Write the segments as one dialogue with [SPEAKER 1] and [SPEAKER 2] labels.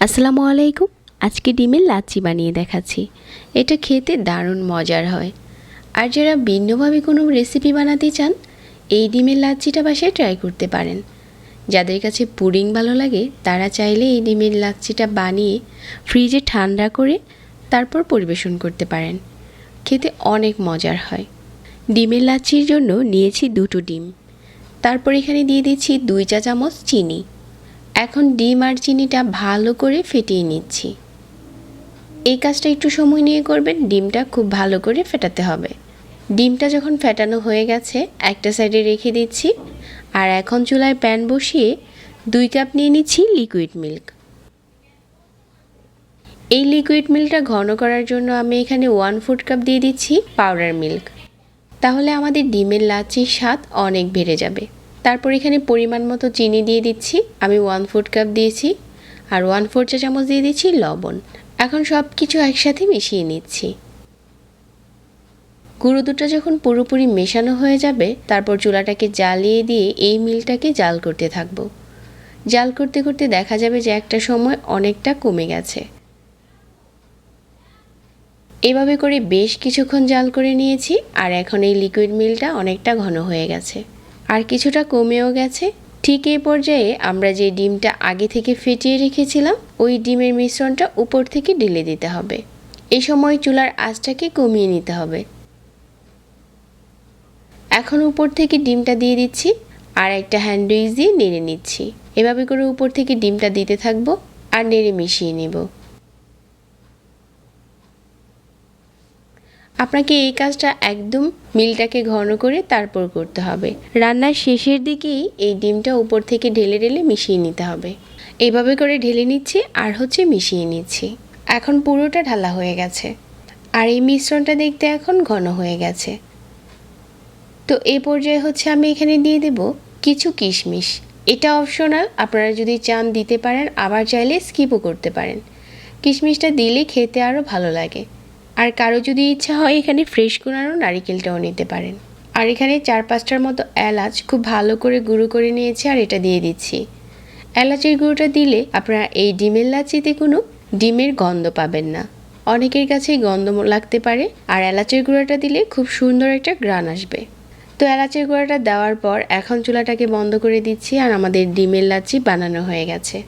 [SPEAKER 1] আসসালামু আলাইকুম। আজকে ডিমের লাচ্ছি বানিয়ে দেখাচ্ছি। এটা খেতে দারুণ মজার হয়। আর যারা ভিন্নভাবে কোনো রেসিপি বানাতে চান, এই ডিমের লাচ্ছিটা বাসায় ট্রাই করতে পারেন। যাদের কাছে পুডিং ভালো লাগে তারা চাইলে এই ডিমের লাচ্ছিটা বানিয়ে ফ্রিজে ঠান্ডা করে তারপর পরিবেশন করতে পারেন। খেতে অনেক মজার হয়। ডিমের লাচ্ছির জন্য নিয়েছি 2টো ডিম। তারপর এখানে দিয়ে দিচ্ছি 2 চা চামচ চিনি। এখন ডিম আর চিনিটা ভালো করে ফেটিয়ে নিচ্ছি। এই কাজটা একটু সময় নিয়ে করবেন, ডিমটা খুব ভালো করে ফেটাতে হবে। ডিমটা যখন ফেটানো হয়ে গেছে একটা সাইডে রেখে দিচ্ছি। আর এখন চুলায় প্যান বসিয়ে 2 কাপ নিয়ে নিচ্ছি লিকুইড মিল্ক। এই লিকুইড মিল্কটা ঘন করার জন্য আমি এখানে 1/4 কাপ দিয়ে দিচ্ছি পাউডার মিল্ক। তাহলে আমাদের ডিমের লাচ্ছির স্বাদ অনেক বেড়ে যাবে। তারপর এখানে পরিমাণ মতো চিনি দিয়ে দিচ্ছি। আমি 1/4 কাপ দিয়েছি। আর 1/4 চা চামচ দিয়ে দিচ্ছি লবণ। এখন সব কিছু একসাথে মিশিয়ে নিচ্ছি। গুঁড়ো দুধটা যখন পুরোপুরি মেশানো হয়ে যাবে তারপর চুলাটাকে জ্বালিয়ে দিয়ে এই মিল্কটাকে জাল করতে থাকবো। জাল করতে করতে দেখা যাবে যে একটা সময় অনেকটা কমে গেছে। এভাবে করে বেশ কিছুক্ষণ জাল করে নিয়েছি। আর এখন এই লিকুইড মিল্কটা অনেকটা ঘন হয়ে গেছে আর কিছুটা কমেও গেছে। ঠিক এই পর্যায়ে আমরা যে ডিমটা আগে থেকে ফেটিয়ে রেখেছিলাম ওই ডিমের মিশ্রণটা উপর থেকে ঢেলে দিতে হবে। এই সময় চুলার আঁচটাকে কমিয়ে নিতে হবে। এখন উপর থেকে ডিমটা দিয়ে দিচ্ছি আর একটা হ্যান্ড উইচ দিয়ে নেড়ে নিচ্ছি। এভাবে করে উপর থেকে ডিমটা দিতে থাকবো আর নেড়ে মিশিয়ে নেব। আপনাকে এই কাজটা একদম মিলটাকে ঘন করে তারপর করতে হবে। রান্নার শেষের দিকেই এই ডিমটা উপর থেকে ঢেলে ঢেলে মিশিয়ে নিতে হবে। এইভাবে করে ঢেলে নিচ্ছি আর মিশিয়ে নিচ্ছি। এখন পুরোটা ঢালা হয়ে গেছে আর এই মিশ্রণটা দেখতে এখন ঘন হয়ে গেছে। তো এই পর্যায়ে আমি এখানে দিয়ে দেব কিছু কিশমিশ। এটা অপশনাল, আপনারা যদি চান দিতে পারেন, আবার চাইলে স্কিপও করতে পারেন। কিশমিশটা দিলে খেতে আরও ভালো লাগে। আর কারো যদি ইচ্ছা হয় এখানে ফ্রেশ কোরানো নারিকেলটাও নিতে পারেন। আর এখানে 4-5টার মতো এলাচ খুব ভালো করে গুঁড়ো করে নিয়েছি আর এটা দিয়ে দিচ্ছি। এলাচের গুঁড়োটা দিলে আপনারা এই ডিমের লাচ্ছিতে কোনো ডিমের গন্ধ পাবেন না। অনেকের কাছেই গন্ধ লাগতে পারে আর এলাচের গুঁড়োটা দিলে খুব সুন্দর একটা ঘ্রাণ আসবে। তো এলাচের গুঁড়োটা দেওয়ার পর এখন চুলাটাকে বন্ধ করে দিচ্ছি আর আমাদের ডিমের লাচ্ছি বানানো হয়ে গেছে।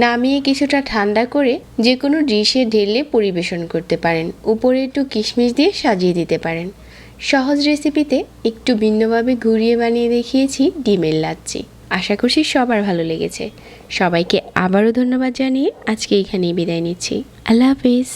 [SPEAKER 1] নামিয়ে কিছুটা ঠান্ডা করে যে কোনো ডিশে ঢেলে পরিবেশন করতে পারেন। উপরে একটু কিশমিশ দিয়ে সাজিয়ে দিতে পারেন। সহজ রেসিপিতে একটু ভিন্নভাবে ঘুরিয়ে বানিয়ে দেখিয়েছি ডিমের লাচ্ছি। আশা করছি সবার ভালো লেগেছে। সবাইকে আবারও ধন্যবাদ জানিয়ে আজকে এখানেই বিদায় নিচ্ছি। আল্লাহ হাফেজ।